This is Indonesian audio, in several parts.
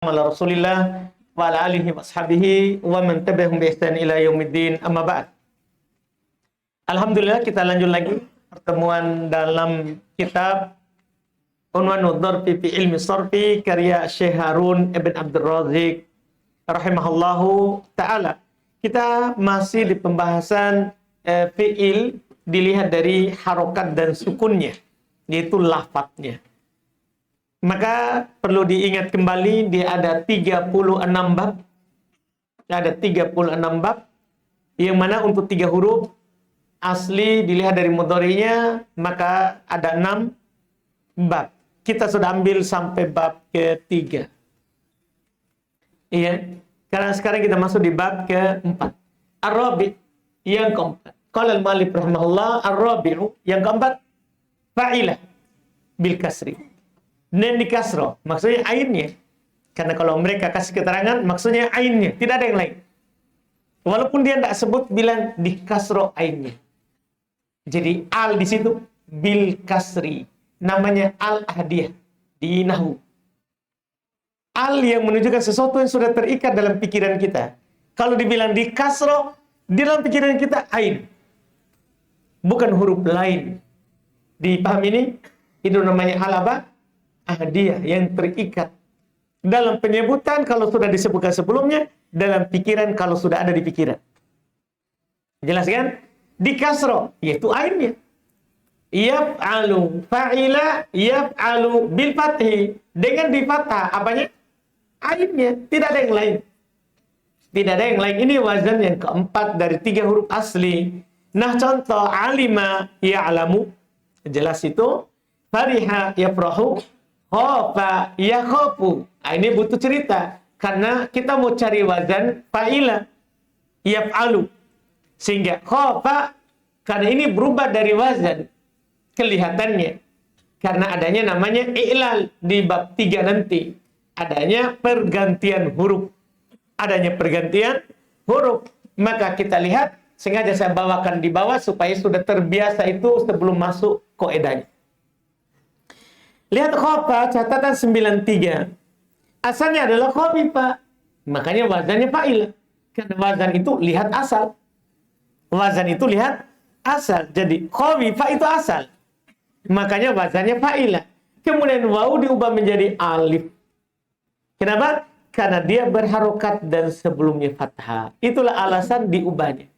ala Rasulillah wa ala alihi wa ashabihi wa man tabi'ahum bi ihsan ila yaumiddin, amma ba'd. Alhamdulillah, kita lanjut lagi pertemuan dalam kitab Unwanud Darfi fi Ilmi Sarfi karya Syekh Harun Ibn Abdul Razik rahimahullahu ta'ala. Kita masih di pembahasan fi'il dilihat dari harokat dan sukunnya, yaitu lafadznya. Maka perlu diingat kembali, dia ada 36 bab. Ada 36 bab, yang mana untuk 3 huruf asli dilihat dari mudhari'nya, maka ada 6 bab. Kita sudah ambil sampai bab ke-3. Iya, karena sekarang kita masuk di bab ke-4. Ar-Rabi', yang keempat. Qala al-Mu'allif rahimahullah, ar-Rabi'u, yang keempat, fa'ilah bil kasri. Dan di kasro, maksudnya ainnya. Karena kalau mereka kasih keterangan, maksudnya ainnya, tidak ada yang lain. Walaupun dia tidak sebut, bilang di kasro ainnya. Jadi al di situ bil kasri, namanya al ahdiyah di nahwu. Al yang menunjukkan sesuatu yang sudah terikat dalam pikiran kita. Kalau dibilang di kasro, di dalam pikiran kita ain, bukan huruf lain. Dipahami ini? Itu namanya al apa? Ahdiyah, yang terikat dalam penyebutan kalau sudah disebutkan sebelumnya, dalam pikiran kalau sudah ada di pikiran. Jelas kan? Di kasro, yaitu ainnya. Yaf'alu fa'ila yaf'alu bil fathi, dengan di fathah apanya? Ainnya, tidak ada yang lain. Tidak ada yang lain. Ini wazan yang keempat dari 3 huruf asli. Nah, contoh alima ya'lamu, jelas itu. Fariha yafrahu, khofa yakhofu. Nah, ini butuh cerita, karena kita mau cari wazan fa'ila yaf'alu, sehingga khofa, karena ini berubah dari wazan kelihatannya, karena adanya namanya i'lal di bab 3 nanti, adanya pergantian huruf. Adanya pergantian huruf, maka kita lihat, sengaja saya bawakan di bawah supaya sudah terbiasa itu sebelum masuk qaidahnya. Lihat khofa, catatan 93. Asalnya adalah khofifa. Makanya wazannya fa'il. Karena wazan itu lihat asal. Wazan itu lihat asal. Jadi khofifa itu asal. Makanya wazannya fa'ila. Kemudian wawu diubah menjadi alif. Kenapa? Karena dia berharokat dan sebelumnya fathah. Itulah alasan diubahnya.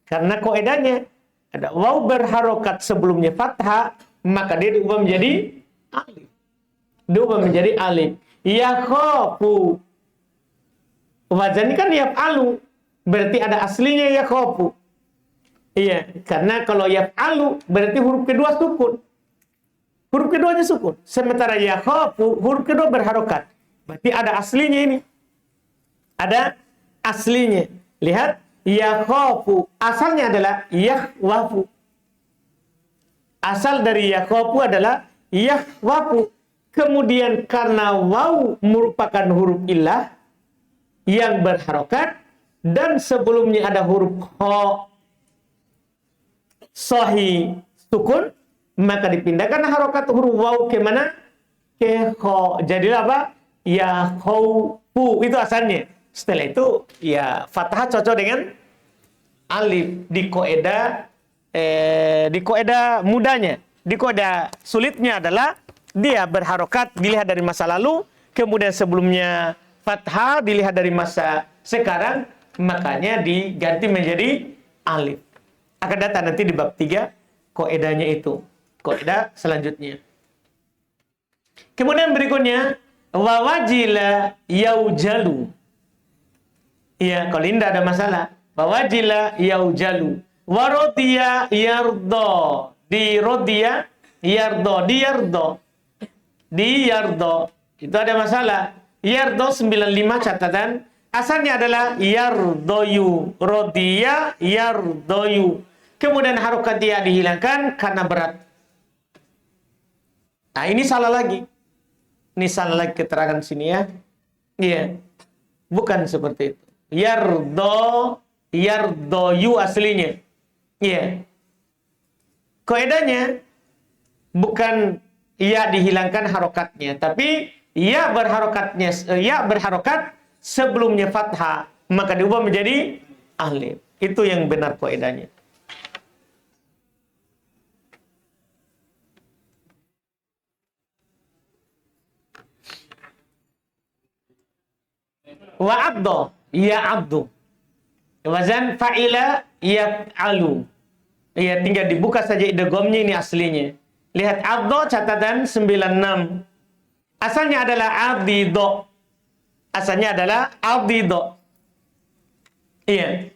Karena kaidahnya ada wawu berharokat sebelumnya fathah, maka dia diubah menjadi alif. Diubah menjadi alif. Yakhofu. Wazan ini kan yaf'alu. Berarti ada aslinya yakhofu. Iya, karena kalau yaf'alu berarti huruf kedua sukun. Huruf keduanya sukun. Sementara yakhofu huruf kedua berharokat. Berarti ada aslinya ini. Ada aslinya. Lihat, yakhofu. Asalnya adalah yakhwafu. Asal dari yakhofu adalah yakhwafu. Kemudian karena waw merupakan huruf illah yang berharokat dan sebelumnya ada huruf kho sahih sukun, maka dipindahkan harokat huruf waw ke mana? Ke kho. Jadilah apa? Ya khawfu, itu asalnya. Setelah itu ya fathah cocok dengan alif di kaidah mudanya. Di kaidah sulitnya adalah dia berharokat dilihat dari masa lalu, kemudian sebelumnya fathah dilihat dari masa sekarang, makanya diganti menjadi alif. Akan datang nanti di bab 3 kaidahnya itu. Kaidah selanjutnya. Kemudian berikutnya wawajila yaujalu. Iya, kalau ini tidak ada masalah. Wawajila yaujalu. Warodiya yardo. Di rodiya yardo. Di yardo. Di yardo. Itu ada masalah. Yardo 95 catatan. Asalnya adalah yardoyu. Rodiya yardoyu. Kemudian harokat dia dihilangkan karena berat. Nah, ini salah lagi. Ini salah lagi keterangan sini ya. Iya. Bukan seperti itu. Yardoyu aslinya. Iya. Kaidahnya bukan ya dihilangkan harokatnya, tapi ya berharokat sebelumnya fathah, maka diubah menjadi alif. Itu yang benar kaidahnya. Wa abdo, ya abdu. Wazan fa'ila yaf'alu. Ya, tinggal dibuka saja idghamnya, ini aslinya. Lihat abdo catatan 96. Asalnya adalah abdido. Asalnya adalah abdido. Iya.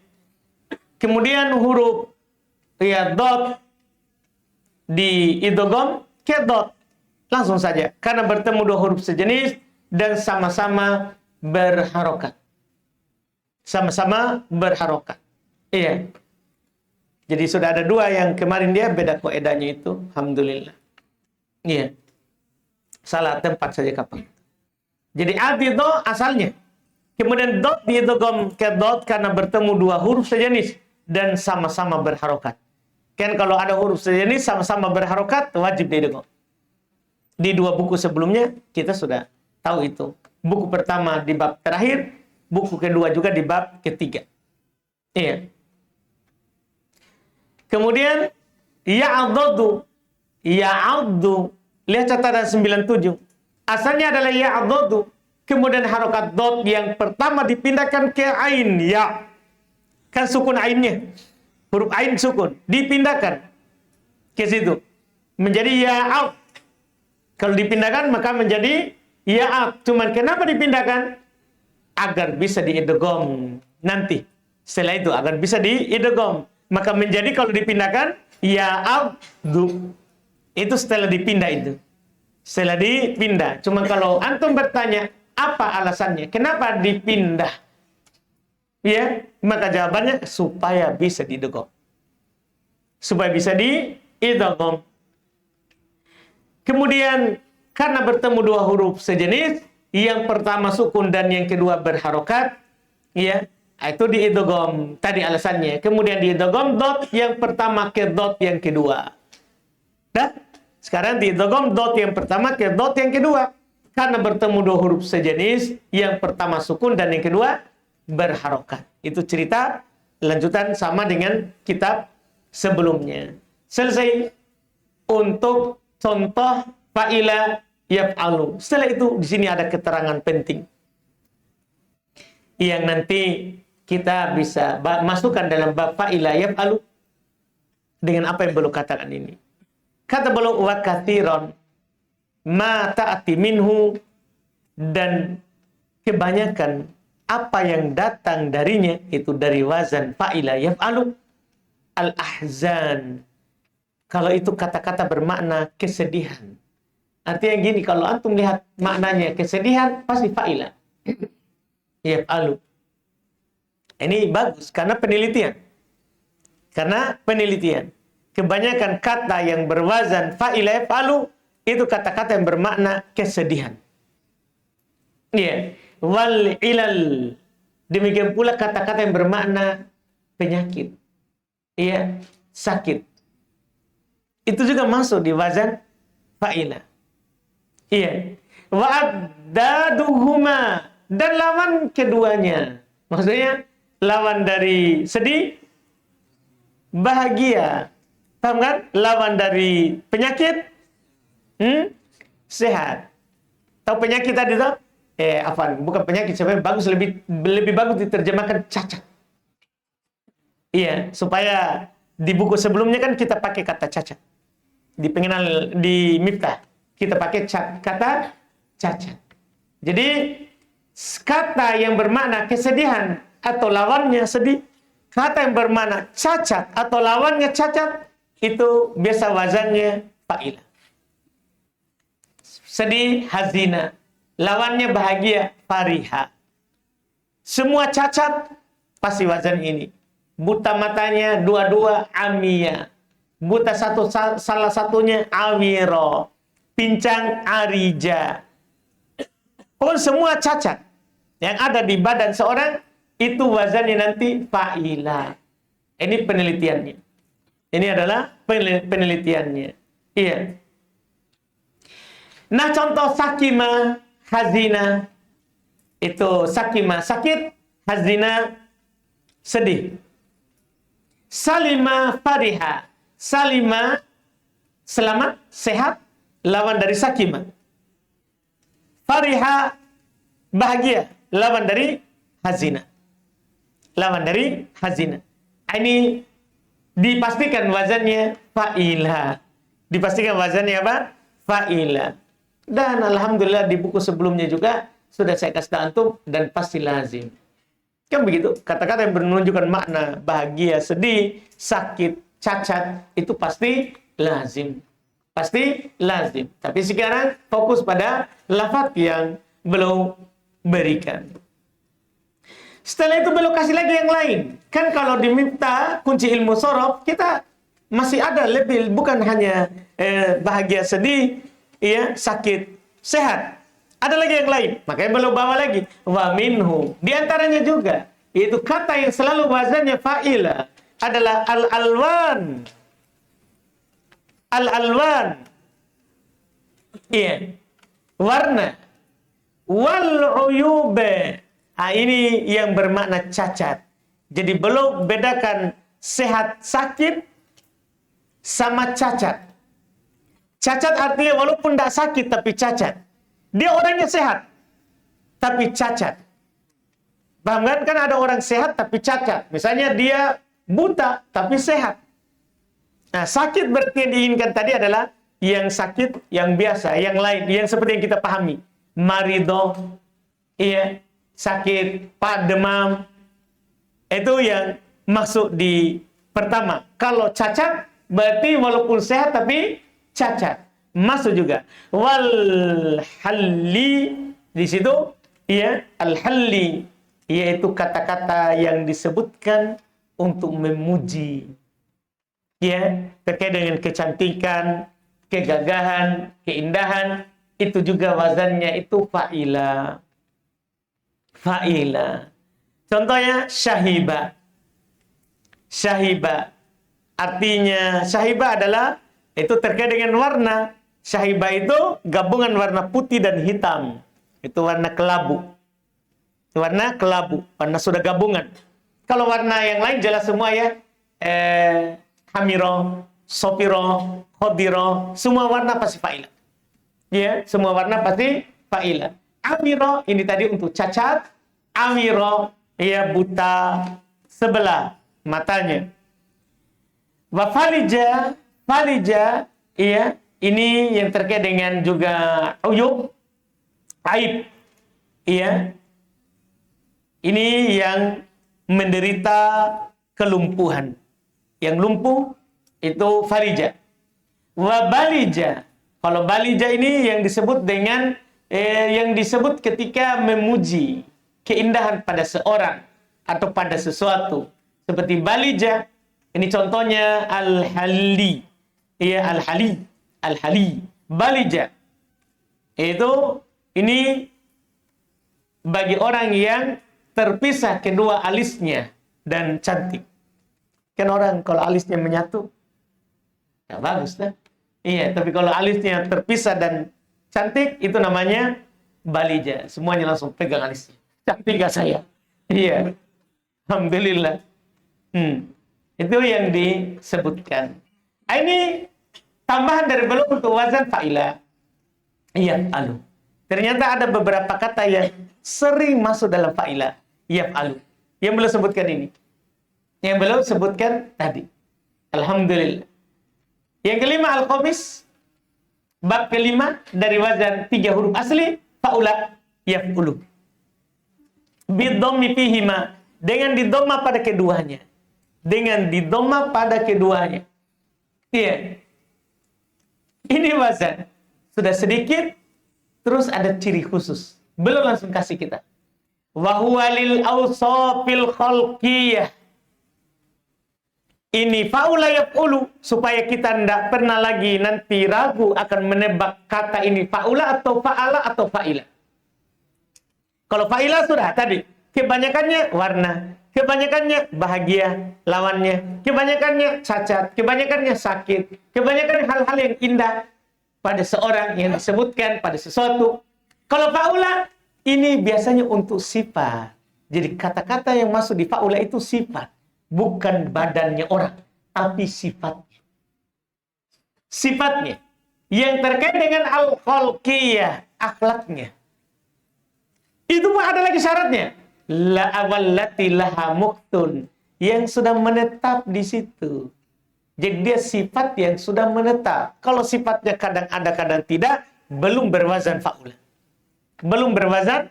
Kemudian huruf ya dot di idgham ke dot. Langsung saja karena bertemu dua huruf sejenis dan sama-sama berharokat. Sama-sama berharokat. Iya. Jadi sudah ada dua yang kemarin dia beda kaidahnya itu. Alhamdulillah. Iya. Salah tempat saja kapan. Jadi abdido asalnya. Kemudian dot diidgham ke dot karena bertemu dua huruf sejenis dan sama-sama berharokat. Kan kalau ada huruf sejenis sama-sama berharokat wajib diidgham. Di dua buku sebelumnya kita sudah tahu itu. Buku pertama di bab terakhir, buku kedua juga di bab ketiga. Iya. Kemudian ya'addu. Ya'addu. Lihat catatan 97. Asalnya adalah ya'addu. Kemudian harokat dot yang pertama dipindahkan ke ain ya. Kan sukun ainnya. Huruf ain sukun. Dipindahkan ke situ. Menjadi ya'ad. Kalau dipindahkan maka menjadi ya'ad. Cuman kenapa dipindahkan? Agar bisa diidgham nanti. Setelah itu agar bisa diidgham. Maka menjadi kalau dipindahkan ya'addu. Itu setelah dipindah itu. Setelah dipindah. Cuma kalau antum bertanya apa alasannya? Kenapa dipindah? Ya, maka jawabannya supaya bisa diidgham. Supaya bisa diidgham. Kemudian karena bertemu dua huruf sejenis, yang pertama sukun dan yang kedua berharokat, ya, itu diidgham tadi alasannya. Kemudian diidgham dot yang pertama ke dot yang kedua. Dah, sekarang diidgham dot yang pertama ke dot yang kedua. Karena bertemu dua huruf sejenis, yang pertama sukun dan yang kedua berharokat. Itu cerita lanjutan sama dengan kitab sebelumnya. Selesai untuk contoh fa'ila yaf'alu. Setelah itu di sini ada keterangan penting yang nanti kita bisa masukkan dalam bab fa'ila yaf'alu dengan apa yang beliau katakan ini. Kata beliau wa katsiran ma ta'ati minhu, dan kebanyakan apa yang datang darinya itu dari wazan fa'ila yaf'alu al-ahzan. Kalau itu kata-kata bermakna kesedihan. Artinya gini, kalau antum lihat maknanya kesedihan, pasti fa'ila yaf'alu. Ini bagus karena penelitian. Karena penelitian. Kebanyakan kata yang berwazan fa'ila yaf'alu itu kata-kata yang bermakna kesedihan. Iya. Wal ilal. Demikian pula kata-kata yang bermakna penyakit. Iya, sakit. Itu juga masuk di wazan fa'ila. Iya. Wa'addaduhuma, dan lawan keduanya. Maksudnya lawan dari sedih, bahagia. Paham kan? Lawan dari penyakit, sehat. Tahu penyakit tadi tuh? Bukan penyakit, sebenarnya bagus, lebih bagus diterjemahkan cacat. Iya, supaya di buku sebelumnya kan kita pakai kata cacat. Di pengenal di Miftah kita pakai kata cacat. Jadi kata yang bermakna kesedihan atau lawannya sedih, kata yang bermakna cacat atau lawannya cacat, itu biasa wazannya fa'ila. Sedih, hazina. Lawannya bahagia, fariha. Semua cacat pasti wazan ini. Buta matanya dua-dua, amiyah. Buta salah satunya, awiro. Pincang, arija. Pokoknya semua cacat yang ada di badan seorang, itu wazannya nanti fa'ila. Ini penelitiannya. Ini adalah penelitiannya. Iya. Nah, contoh sakima, hazina itu sakima sakit, hazina sedih. Salima fariha, salima selamat, sehat, lawan dari sakima. Fariha bahagia, lawan dari hazina. Lawan dari hazina. Ini dipastikan wazannya fa'ila. Dipastikan wazannya apa? Fa'ila. Dan alhamdulillah di buku sebelumnya juga sudah saya kasih tahu antum dan pasti lazim. Kan begitu, kata-kata yang menunjukkan makna bahagia, sedih, sakit, cacat, itu pasti lazim. Pasti lazim. Tapi sekarang fokus pada lafaz yang belum berikan. Setelah itu belum kasih lagi yang lain. Kan kalau diminta kunci ilmu sorof, kita masih ada lebih, bukan hanya bahagia, sedih, ya, sakit, sehat. Ada lagi yang lain, makanya belum bawa lagi. Wa minhu, di antaranya juga, yaitu kata yang selalu wazannya fa'ila adalah al-alwan. Al-alwan. Iya. Warna. Wal-uyube. Nah, ini yang bermakna cacat. Jadi belum bedakan sehat, sakit sama cacat. Cacat artinya walaupun tidak sakit tapi cacat. Dia orangnya sehat, tapi cacat. Paham kan? Kan ada orang sehat tapi cacat. Misalnya dia buta tapi sehat. Nah, sakit berarti yang diinginkan tadi adalah yang sakit, yang biasa, yang lain, yang seperti yang kita pahami. Marido, iya, sakit, demam. Itu yang masuk di pertama. Kalau cacat, berarti walaupun sehat tapi cacat. Masuk juga. Wal halli, di situ ya, al halli, yaitu kata-kata yang disebutkan untuk memuji, ya, terkait dengan kecantikan, kegagahan, keindahan, itu juga wazannya itu fa'ila. Fa'ila. Contohnya syahiba. Syahiba artinya, syahiba adalah itu terkait dengan warna. Syahiba itu gabungan warna putih dan hitam. Itu warna kelabu. Warna kelabu, warna sudah gabungan. Kalau warna yang lain jelas semua ya. Hamiro, sopiro, khodiro, semua warna pasti fa'ila. Ya, semua warna pasti fa'ila. Amiro ini tadi untuk cacat. Amiro ya buta sebelah matanya. Wa falija, falija iya, ini yang terkait dengan juga uyub, aib. Iya. Ini yang menderita kelumpuhan. Yang lumpuh itu falija. Wa balija. Kalau balija ini yang disebut dengan yang disebut ketika memuji keindahan pada seorang atau pada sesuatu. Seperti balija, ini contohnya al-hali. Iya, al-hali. Al-hali. Balija. Itu ini bagi orang yang terpisah kedua alisnya dan cantik. Kan orang kalau alisnya menyatu, ya bagus kan? Iya, tapi kalau alisnya terpisah dan cantik, itu namanya balija. Semuanya langsung pegang alisnya. Cantik gak saya? Iya. Alhamdulillah. Itu yang disebutkan. Ini tambahan dari belum untuk wazan fa'ila. Iya, alu. Ternyata ada beberapa kata yang sering masuk dalam fa'ila. Iya, alu. Yang belum sebutkan ini. Yang belum sebutkan tadi. Alhamdulillah. Yang kelima, al-khomis. Bab kelima dari wazan 3 huruf asli. Fa'ula yaf'ulu. Bidhammi fihima. Dengan didhamma pada keduanya. Dengan didhamma pada keduanya. Iya. Ini wazan. Sudah sedikit. Terus ada ciri khusus. Belum langsung kasih kita. Wa huwa lil awsafil khalqiyah. Ini fa'ula yaf'ulu, supaya kita tidak pernah lagi nanti ragu akan menebak kata ini fa'ula atau fa'ala atau fa'ila. Kalau fa'ila sudah tadi, kebanyakannya warna, kebanyakannya bahagia lawannya, kebanyakannya cacat, kebanyakannya sakit, kebanyakan hal-hal yang indah pada seorang yang disebutkan pada sesuatu. Kalau fa'ula, ini biasanya untuk sifat. Jadi kata-kata yang masuk di fa'ula itu sifat. Bukan badannya orang, tapi sifatnya. Sifatnya. Yang terkait dengan al-khalqiyah, akhlaknya. Itu pun ada lagi syaratnya. La awallati laha muktun. Yang sudah menetap di situ. Jadi dia sifat yang sudah menetap. Kalau sifatnya kadang ada, kadang tidak, belum berwazan fa'ula. Belum berwazan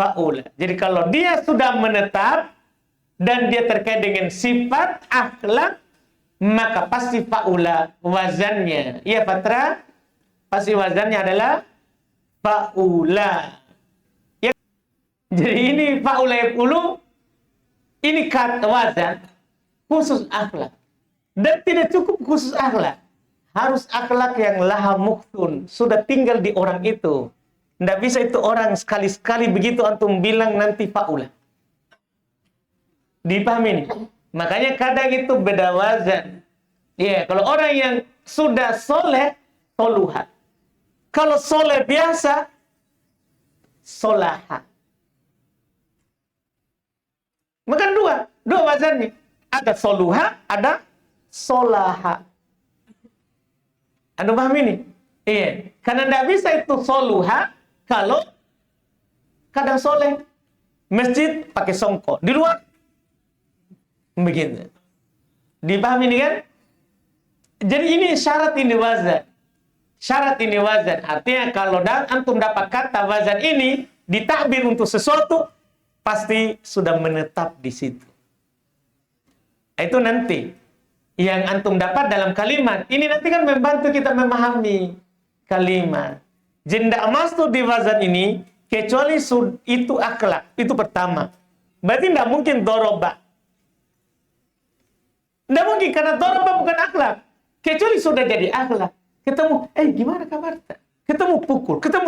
fa'ula. Jadi kalau dia sudah menetap dan dia terkait dengan sifat akhlak, maka pasti fa'ula wazannya. Iya, Patra? Pasti wazannya adalah fa'ula. Ya. Jadi ini fa'ula yaf'ulu, ini kata wazan khusus akhlak. Dan tidak cukup khusus akhlak. Harus akhlak yang laha muktun, sudah tinggal di orang itu. Tidak bisa itu orang sekali-sekali begitu antum bilang nanti fa'ula. Dipahami ini? Makanya kadang itu beda wazan. Ya, kalau orang yang sudah soleh, soluhat. Kalau soleh biasa, solaha. Maka dua wazannya. Ada soluha, ada solaha. Anda paham ini? Iya. Karena tidak bisa itu soluha kalau kadang soleh. Masjid pakai songkok. Di luar. Begitu. Dipahami ini kan? Jadi ini syarat ini wazan. Syarat ini wazan. Artinya kalau antum dapat kata wazan ini ditakbir untuk sesuatu, pasti sudah menetap di situ. Itu nanti yang antum dapat dalam kalimat. Ini nanti kan membantu kita memahami kalimat. Jenda masuk di wazan ini, kecuali itu akhlak. Itu pertama. Berarti tidak mungkin doroba. Tidak mungkin, karena doroba bukan akhlak. Kecuali sudah jadi akhlak. Ketemu, gimana kabar? Ketemu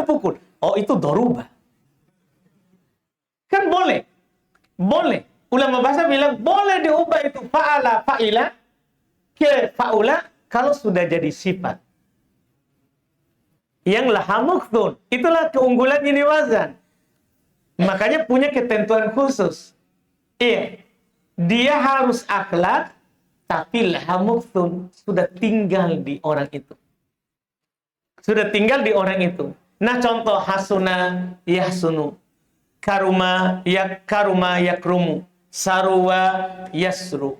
pukul. Oh, itu doroba. Kan boleh. Boleh. Ulama bahasa bilang, boleh diubah itu fa'ala, fa'ila, ke fa'ula kalau sudah jadi sifat yang laha muktun. Itulah keunggulan ini wazan. Makanya punya ketentuan khusus. Iya, dia harus akhlak tapi laha muktun, sudah tinggal di orang itu. Sudah tinggal di orang itu. Nah, contoh hasuna yahsunu, karuma yakrumu, sarwa yasru.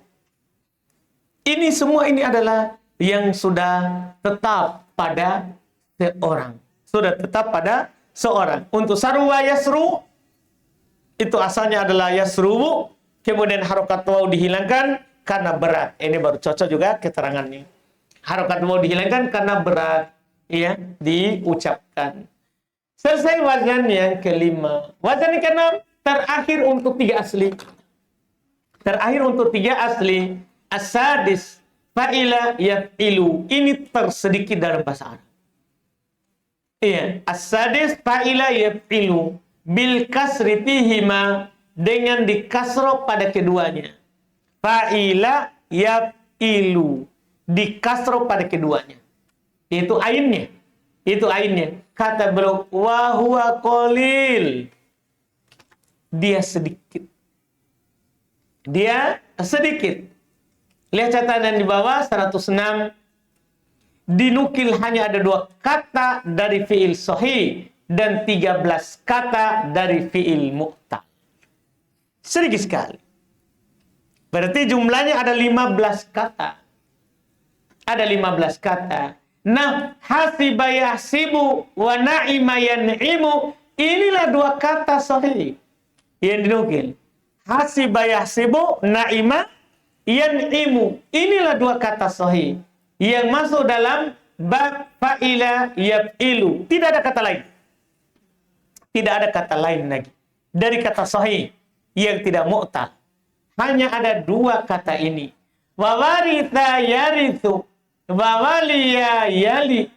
Ini semua ini adalah yang sudah tetap pada seorang. Sudah tetap pada seorang. Untuk sarwa yasru, itu asalnya adalah yasru, kemudian harokat waw dihilangkan karena berat. Ini baru cocok juga keterangannya. Harokat waw dihilangkan karena berat, ya, diucapkan. Selesai wazan yang kelima. Wazan yang keenam, terakhir untuk tiga asli. Terakhir untuk tiga asli. As-sadis fa'ila yaf'ilu. Ini tersedikit dalam bahasa Arab. Iya, as-sadis fa'ila yaf'ilu bil kasri fihima, dengan dikasro pada keduanya. Fa'ila yaf'ilu, dikasro pada keduanya. Itu ainnya. Itu ainnya. Kata beliau, wa huwa qalil. Dia sedikit. Dia sedikit. Lihat catatan di bawah 106. Dinukil hanya ada 2 kata dari fi'il sahih dan 13 kata dari fi'il mu'tal. Sedikit sekali. Berarti jumlahnya ada 15 kata. Ada 15 kata. Nah, hasiba yahsibu wa na'ima yan'imu, inilah 2 kata sahih yang dinukil. Hasiba yahsibu, na'ima yan'imu, inilah 2 kata sahih yang masuk dalam bab fa'ila yaf'ilu. Tidak ada kata lain. Tidak ada kata lain lagi dari kata sahih yang tidak mu'tal. Hanya ada 2 kata ini. Wa waritha yarithu, wa waliya yali.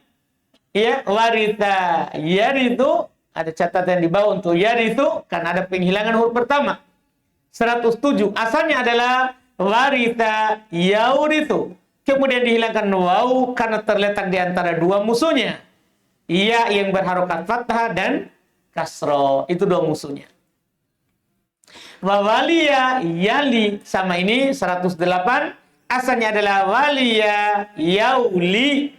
Ya, waritha yarithu, ada catatan di bawah untuk yarithu karena ada penghilangan huruf pertama. 107 asalnya adalah waritha yaurithu. Kemudian dihilangkan waw karena terletak di antara 2 musuhnya. Ya yang berharokat fathah dan kasro. Itu dua musuhnya. Wa waliya yali, sama ini 108, asalnya adalah waliya yauli.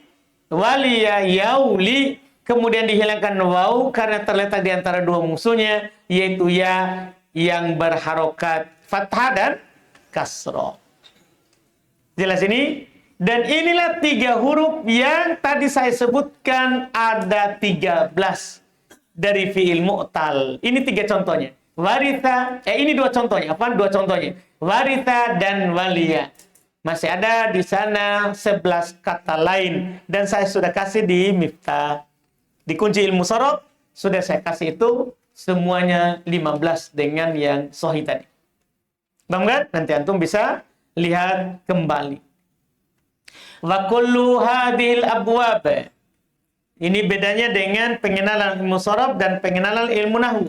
Waliya yauli, kemudian dihilangkan waw karena terletak di antara dua musuhnya, yaitu ya yang berharokat fathah dan kasro. Jelas ini? Dan inilah 3 huruf yang tadi saya sebutkan ada 13 dari fi'il mu'tal. Ini 3 contohnya. Waritha, ini 2 contohnya. Apa 2 contohnya? Waritha dan waliya. Masih ada di sana 11 kata lain. Dan saya sudah kasih di Miftah. Di kunci ilmu sorof, sudah saya kasih itu semuanya 15 dengan yang sahih tadi. Paham kan? Nanti antum bisa lihat kembali. Wa kullu hadhil abwab. Ini bedanya dengan pengenalan ilmu sorof dan pengenalan ilmu nahwu.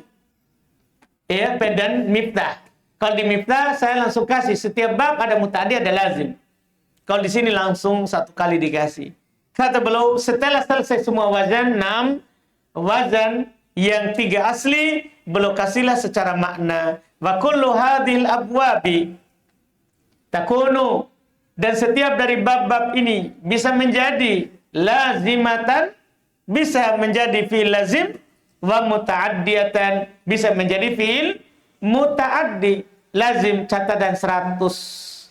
Ya, dan Miftah. Kalau di Miftah saya langsung kasih setiap bab ada muta'addi, ada lazim. Kalau di sini langsung 1 kali dikasih. Kata beliau, setelah selesai semua wazan 6 wazan yang 3 asli, beliau kasihlah secara makna. Wa kullu hadhil abwabi takunu, dan setiap dari bab-bab ini bisa menjadi lazimatan, bisa menjadi fi'il lazim, wa muta'addiyatan, bisa menjadi fi'il muta'addi. Lazim catatan 109,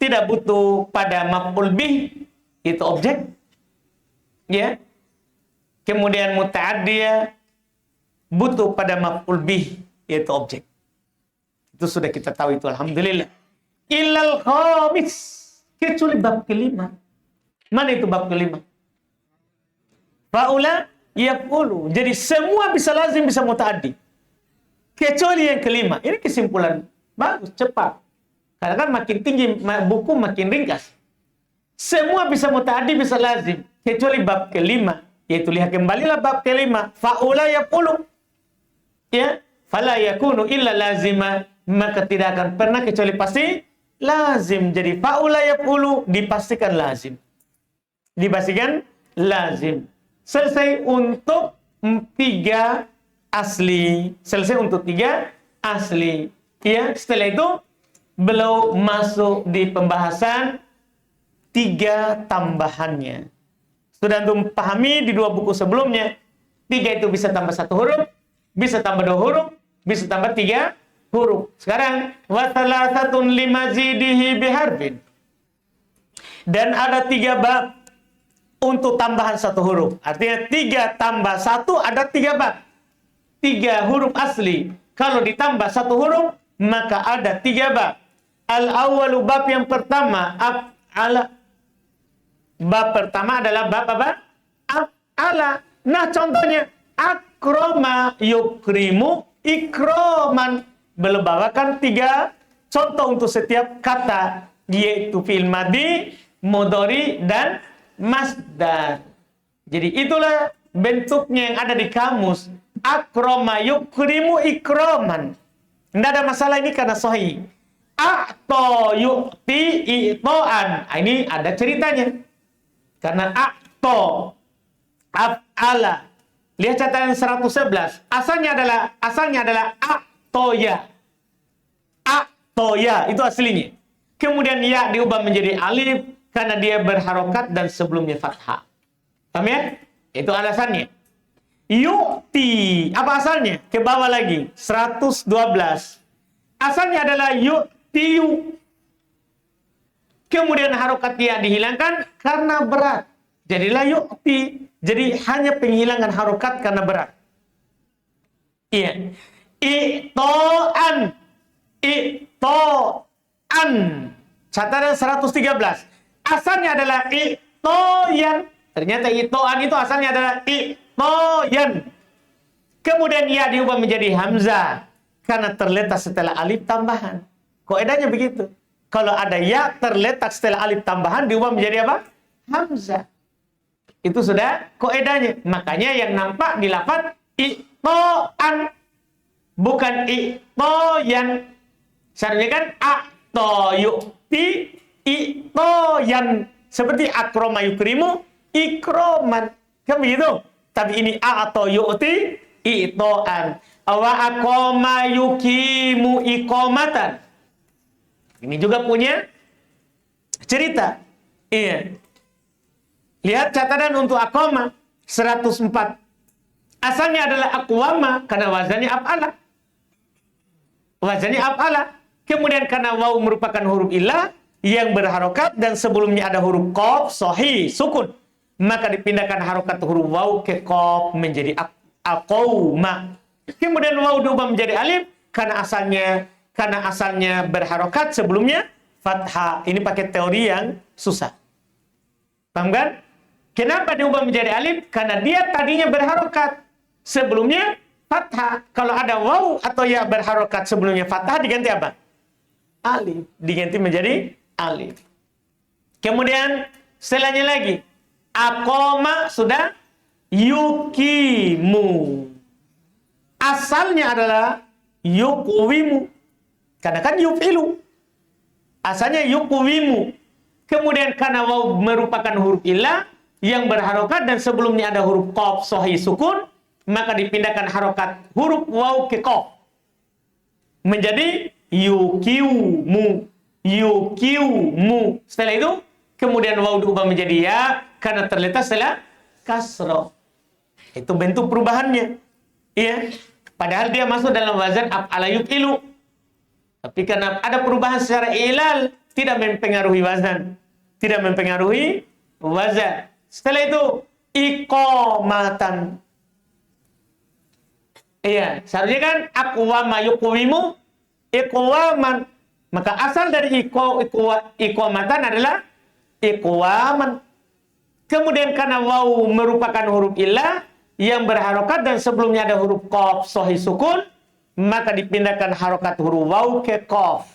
tidak butuh pada maf'ul bih, itu objek, ya. Kemudian muta'addiyah butuh pada maf'ul bih, yaitu objek. Itu sudah kita tahu itu, alhamdulillah. Illal khamis, kecuali bab kelima. Mana itu bab kelima? Fa'ula yaf'ulu. Jadi semua bisa lazim, bisa muta'addi. Kecuali yang kelima. Ini kesimpulan bagus, cepat. Karena kan makin tinggi buku makin ringkas. Semua bisa muta'addi, bisa lazim. Kecuali bab kelima. Yaitu lihat kembalilah bab kelima. Fa'ula yaf'ulu. Ya. Fala yakunu illa lazima. Maka tidak akan pernah kecuali pasti lazim. Jadi fa'ula yaf'ulu dipastikan lazim. Dipastikan lazim. Selesai untuk 3 asli. Selesai untuk 3 asli. Ya, setelah itu beliau masuk di pembahasan 3 tambahannya. Sudah antum pahami di 2 buku sebelumnya. 3 itu bisa tambah 1 huruf, bisa tambah 2 huruf, bisa tambah 3 huruf. Sekarang wa thalathatun limazidihi biharfin. Dan ada 3 bab untuk tambahan 1 huruf. Artinya 3 tambah 1 ada 3 bab. 3 huruf asli. Kalau ditambah 1 huruf, maka ada 3 bab. Al-awwalu, bab yang pertama, af'ala. Bab pertama adalah bab apa? Af'ala. Nah, contohnya akroma yukrimu ikroman. Beliau bawakan 3 contoh untuk setiap kata, yaitu fi'il madhi, mudhari, dan masdar. Jadi itulah bentuknya yang ada di kamus. Akroma yukrimu ikroman. Tidak ada masalah ini karena sahih. A'to yu'ti i'to'an. Ini ada ceritanya. Karena a'to, af'ala. Lihat catatan 111. Asalnya adalah a'toya. A'toya itu aslinya. Kemudian ya diubah menjadi alif karena dia berharokat dan sebelumnya fathah. Paham ya? Itu alasannya. Yu'ti. Apa asalnya? Ke bawah lagi. 112. Asalnya adalah yu'tiyu. Kemudian harokat ya dihilangkan karena berat. Jadilah yu'ti. Jadi hanya penghilangan harokat karena berat. Iya. I'to'an. I'to'an. Catatan 113. Asalnya adalah i'to'yan. Ternyata i'to'an itu asalnya adalah i'to'yan. Kemudian ya diubah menjadi hamzah karena terletak setelah alif tambahan. Kaidahnya begitu. Kalau ada ya terletak setelah alif tambahan diubah menjadi apa? Hamzah. Itu sudah kaidahnya. Makanya yang nampak di lafaz i'to'an bukan i'to'yan. Seharusnya kan a'to yu'ti i'to'yan. Seperti akroma yukrimu ikroman. Kan begitu? Tapi ini atau yu'ti ito'an. Wa aqama yukimu iqamatan. Ini juga punya cerita. Iya. Lihat catatan untuk aqama 104. Asalnya adalah aqwama karena wazannya af'ala. Wazannya af'ala. Kemudian karena waw merupakan huruf illah yang berharokat dan sebelumnya ada huruf qaf sahih sukun, maka dipindahkan harokat huruf waw ke qaf menjadi aqawma. Kemudian waw diubah menjadi alif karena asalnya berharokat, sebelumnya fathah. Ini pakai teori yang susah. Paham kan? Kenapa diubah menjadi alif? Karena dia tadinya berharokat, sebelumnya fathah. Kalau ada waw atau ya berharokat sebelumnya fathah, diganti apa? Alif. Diganti menjadi alif. Kemudian setelahnya lagi aqama sudah yukimu. Asalnya adalah yuqwimu. Karena kan yufilu. Asalnya yuqwimu. Kemudian karena waw merupakan huruf illah yang berharokat dan sebelumnya ada huruf qaf sahih sukun, maka dipindahkan harokat huruf waw ke qaf menjadi yukimu. Yukimu. Setelah itu kemudian waw diubah menjadi ya karena terletak setelah kasroh. Itu bentuk perubahannya. Iya. Padahal dia masuk dalam wazan af'ala yuf'ilu. Tapi karena ada perubahan secara ilal, tidak mempengaruhi wazan. Tidak mempengaruhi wazan. Setelah itu iqamatan. Iya, seharusnya kan aqwama yuqwimu iqwaman. Maka asal dari iqamatan adalah iqwaman. Kemudian karena waw merupakan huruf illah yang berharokat dan sebelumnya ada huruf qaf sahih sukun, maka dipindahkan harokat huruf waw ke qaf.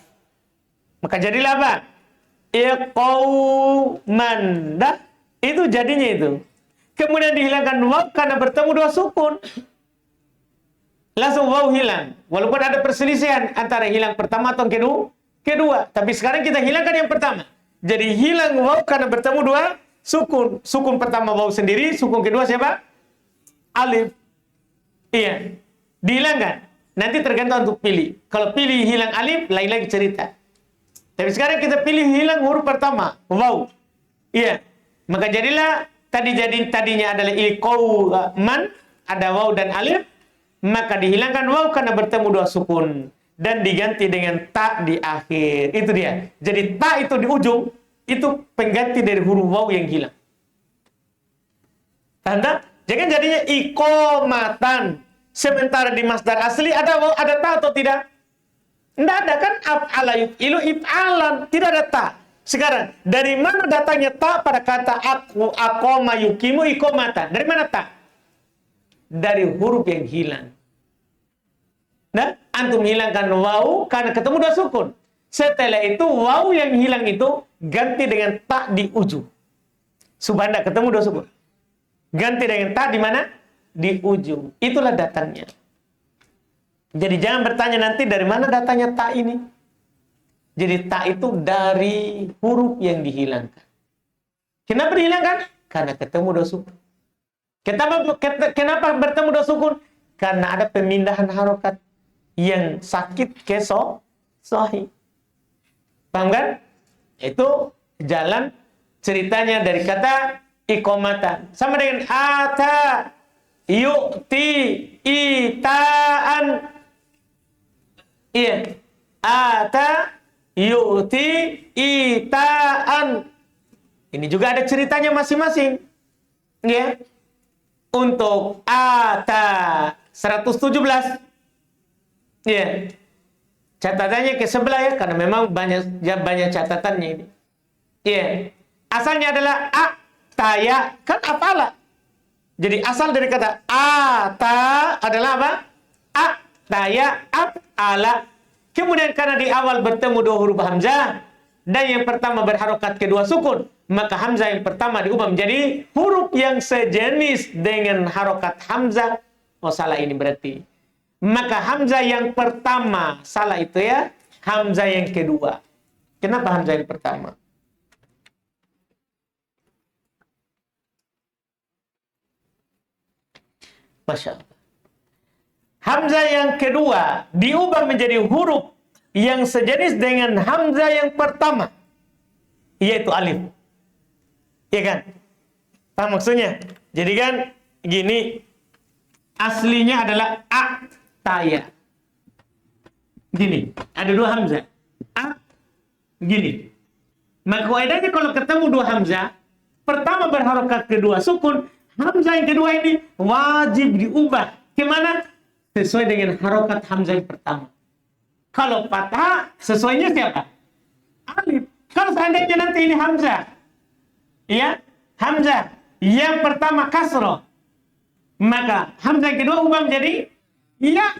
Maka jadilah apa? Iqawman. Dah, itu jadinya itu. Kemudian dihilangkan waw karena bertemu dua sukun. Langsung waw hilang. Walaupun ada perselisihan antara hilang pertama atau kedua. Tapi sekarang kita hilangkan yang pertama. Jadi hilang waw karena bertemu dua sukun. Sukun pertama waw sendiri, sukun kedua siapa? Alif. Iya. Dihilangkan. Nanti tergantung untuk pilih. Kalau pilih hilang alif, lain lagi cerita. Tapi sekarang kita pilih hilang huruf pertama, waw. Iya. Maka jadilah tadinya adalah iqawman, ada waw dan alif, maka dihilangkan waw karena bertemu dua sukun dan diganti dengan ta di akhir. Itu dia. Jadi ta itu di ujung, itu pengganti dari huruf waw yang hilang. Tanda? Jangan jadinya iqamatan. Sementara di masdar asli ada waw, ada ta atau tidak? Tidak ada kan? Af'ala yuf'ilu if'alan. Tidak ada ta. Sekarang, dari mana datangnya ta pada kata aqama yukimu iqamatan? Dari mana ta? Dari huruf yang hilang. Nah, antum hilangkan waw karena ketemu dua sukun. Setelah itu waw yang hilang itu ganti dengan ta di ujung. Subhanda ketemu dua sukun. Ganti dengan ta di mana? Di ujung. Itulah datangnya. Jadi jangan bertanya nanti dari mana datangnya ta ini. Jadi ta itu dari huruf yang dihilangkan. Kenapa dihilangkan? Karena ketemu dua sukun. Kenapa bertemu dua sukun? Karena ada pemindahan harokat yang sakit ke sahih. Paham kan? Itu jalan ceritanya dari kata iqamatan. Sama dengan ata, yu'ti, itaan. Iya. Ata, yu'ti, itaan. Ini juga ada ceritanya masing-masing. Ya. Untuk ata 117. Ya. Catatannya ke sebelah ya, karena memang banyak catatannya ini. Ya. Asalnya adalah ataya, kan afala. Jadi asal dari kata ata adalah apa? Ataya, afala. Kemudian karena di awal bertemu dua huruf hamzah dan yang pertama berharokat kedua sukun, maka hamzah yang pertama diubah menjadi huruf yang sejenis dengan harokat hamzah. Oh, salah ini berarti. Maka hamzah yang pertama salah itu ya, hamzah yang kedua. Kenapa hamzah yang pertama? Masya Allah. Hamzah yang kedua diubah menjadi huruf yang sejenis dengan hamzah yang pertama, yaitu alif. Iya kan? Paham maksudnya? Jadi kan gini, aslinya adalah taya. Gini, ada dua hamzah. Gini. Maka kaidahnya kalau ketemu dua hamzah, pertama berharokat, kedua sukun, hamzah yang kedua ini wajib diubah. Kemana? Sesuai dengan harokat hamzah yang pertama. Kalau patah, sesuainya siapa? Alif. Kalau seandainya nanti ini hamzah, ya, hamzah yang pertama kasroh, maka hamzah yang kedua ubah menjadi ya.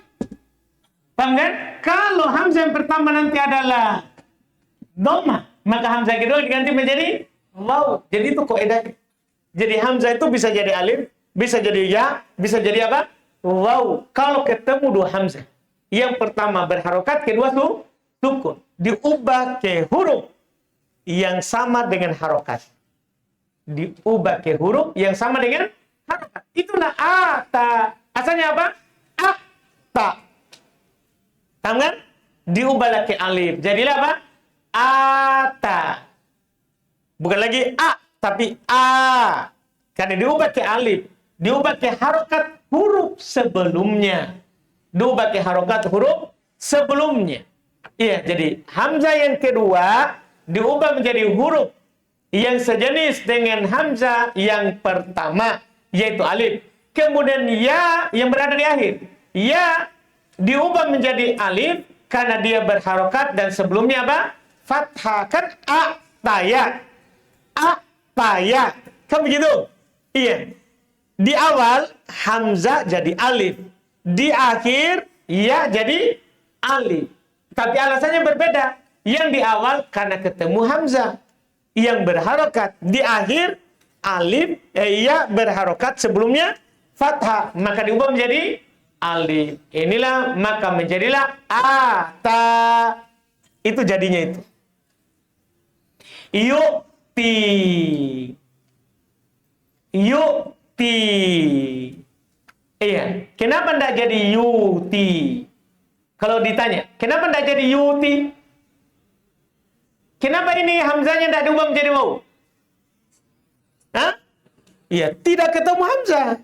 Paham kan? Kalau hamzah yang pertama nanti adalah dhamma, maka hamzah yang kedua diganti menjadi waw. Jadi itu kaidahnya. Jadi hamzah itu bisa jadi alif, bisa jadi ya, bisa jadi apa? Waw. Kalau ketemu dua hamzah, yang pertama berharokat, kedua sukun, diubah ke huruf yang sama dengan harokat. Diubah ke huruf yang sama dengan harokat. Itulah ata. Asalnya apa? Ta. Tahu kan? Diubahlah ke alif. Jadilah apa? Ata. Bukan lagi tapi a. Karena diubah ke alif. Diubah ke harokat huruf sebelumnya. Diubah ke harokat huruf sebelumnya. Iya, jadi hamzah yang kedua diubah menjadi huruf yang sejenis dengan hamzah yang pertama, yaitu alif. Kemudian ya yang berada di akhir. Ya diubah menjadi alif karena dia berharokat dan sebelumnya apa? Fathah. Kan taya. Taya. Kan begitu? Iya. Di awal hamzah jadi alif. Di akhir ya jadi alif. Tapi alasannya berbeda. Yang di awal karena ketemu hamzah yang berharokat, di akhir alif, ya berharokat, sebelumnya fathah, maka diubah menjadi alif. Inilah maka menjadilah ata. Itu jadinya itu. Yu'ti. Yu'ti. Iya. Kenapa tidak jadi yu'ti? Kalau ditanya, kenapa tidak jadi yu'ti? Kenapa ini hamzahnya tidak diubah menjadi waw? Iya, tidak ketemu hamzah.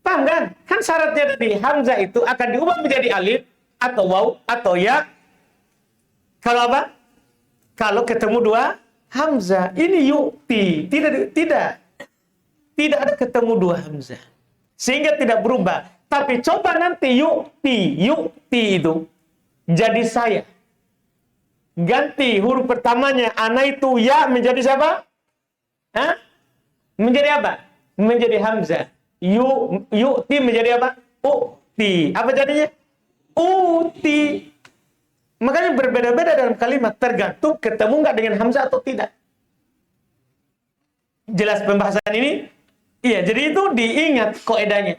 Paham kan? Kan syaratnya tadi hamzah itu akan diubah menjadi alif atau waw atau ya. Kalau apa? Kalau ketemu dua hamzah. Ini yu'ti. Tidak ada ketemu dua hamzah. Sehingga tidak berubah. Tapi coba nanti yu'ti itu jadi saya. Ganti huruf pertamanya ana itu ya menjadi siapa? Menjadi apa? Menjadi hamzah. Yu'ti menjadi apa? U'ti. Apa jadinya? Uti. Makanya berbeda-beda dalam kalimat, tergantung ketemu nggak dengan hamzah atau tidak. Jelas pembahasan ini? Iya, jadi itu diingat kaidahnya.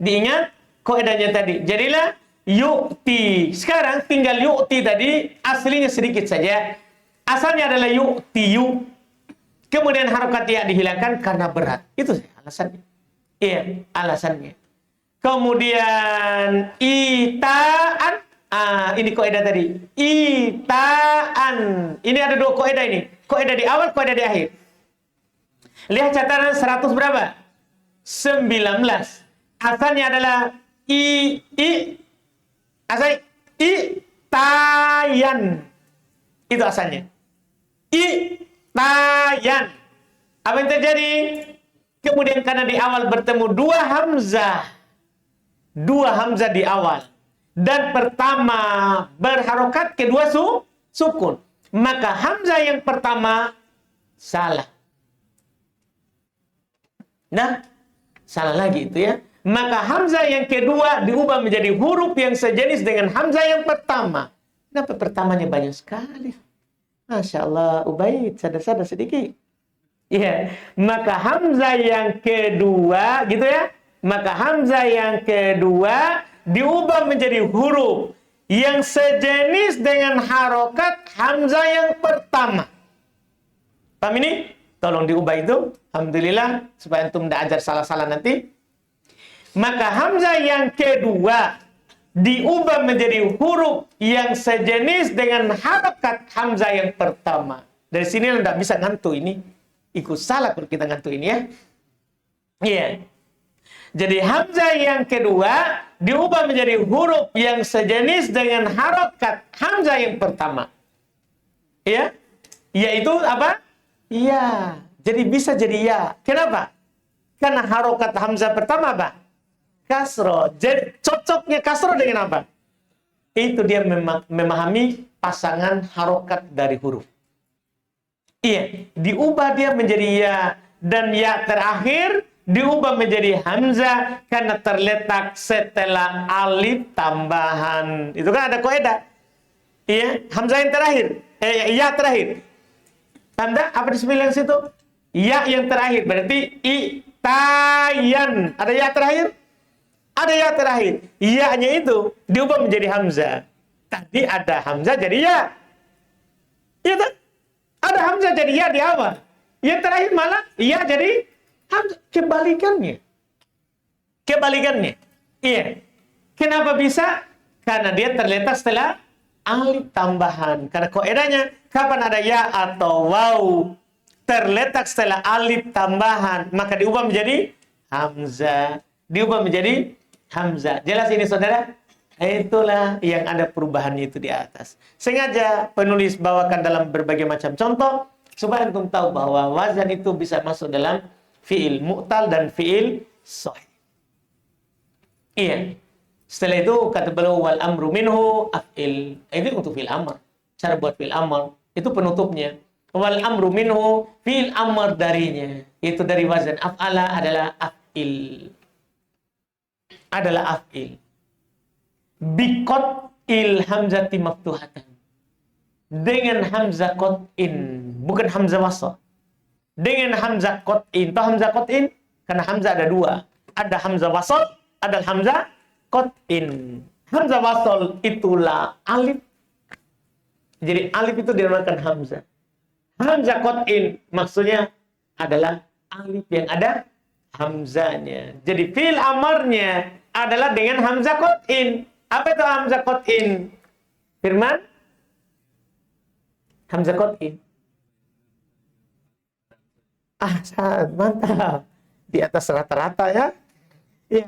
Diingat kaidahnya tadi. Jadilah yu'ti. Sekarang tinggal yu'ti tadi aslinya sedikit saja. Asalnya adalah yu'tiyu. Kemudian harokat ya dihilangkan karena berat. Itu alasannya. Iya, alasannya. Kemudian itaan. Ini kaidah tadi. Itaan. Ini ada dua kaidah ini. Kaidah di awal, kaidah di akhir. Lihat catatan 100 berapa? 19. Asalnya adalah asal itayan. Itu asalnya. Itayan. Apa yang terjadi? Kemudian karena di awal bertemu dua hamzah di awal, dan pertama berharokat, kedua sukun, maka hamzah yang pertama salah. Nah, salah lagi itu ya. Maka hamzah yang kedua diubah menjadi huruf yang sejenis dengan hamzah yang pertama. Kenapa pertamanya banyak sekali? Masya Allah, Ubaid, sadar-sadar sedikit. Iya, maka hamzah yang kedua, gitu ya. Maka hamzah yang kedua diubah menjadi huruf yang sejenis dengan harokat hamzah yang pertama. Paham ini? Tolong diubah itu. Alhamdulillah, supaya antum tidak ajar salah-salah nanti. Maka hamzah yang kedua diubah menjadi huruf yang sejenis dengan harokat hamzah yang pertama. Dari sini tidak bisa ngantuk ini. Ikut salah kalau kita ngantuk ini ya. Iya. Jadi hamzah yang kedua diubah menjadi huruf yang sejenis dengan harokat hamzah yang pertama. Ya. Yaitu apa? Ya. Jadi bisa jadi ya. Kenapa? Karena harokat hamzah pertama apa? Kasro. Jadi cocoknya kasro dengan apa? Itu dia memahami pasangan harokat dari huruf. Iya, diubah dia menjadi ya, dan ya terakhir diubah menjadi hamzah karena terletak setelah alif tambahan. Itu kan ada kaidah. Iya, hamzah yang terakhir. Ya terakhir. Tanda apa di sembilan situ? Ya yang terakhir berarti itayan. Ada ya terakhir? Ada ya terakhir. Ya-nya itu diubah menjadi hamzah. Tadi ada hamzah jadi ya. Iya tak? Ada hamzah jadi ya di awal. Yang terakhir malah ya jadi hamzah. Kebalikannya. Kebalikannya. Iya. Kenapa bisa? Karena dia terletak setelah alif tambahan. Karena kaidahnya kapan ada ya atau waw terletak setelah alif tambahan, maka diubah menjadi hamzah. Diubah menjadi hamzah. Jelas ini saudara? Itulah yang ada perubahannya itu di atas. Sengaja penulis bawakan dalam berbagai macam contoh supaya antum tahu bahwa wazan itu bisa masuk dalam fiil mu'tal dan fiil sahih. Iya. Setelah itu kata beliau wal amru minhu af'il. Itu untuk fiil amr. Cara buat fiil amr itu penutupnya. Wal amru minhu fiil amr darinya. Itu dari wazan af'ala adalah af'il. Adalah af'il. Bikot il hamzati maftuhatan. Dengan hamzah qat'in, bukan hamzah wasl. Dengan hamzah qat'in. Tahu hamzah qat'in? Karena hamzah ada dua. Ada hamzah wasl, ada hamzah qat'in. Hamzah wasl itulah alif. Jadi alif itu dinamakan hamzah. Hamzah qat'in maksudnya adalah alif yang ada hamzahnya. Jadi fi'il amarnya adalah dengan hamzah qat'in. Apa itu hamzah qat'in? Firman? Hamzah qat'in. Mantap. Di atas rata-rata ya. Ya.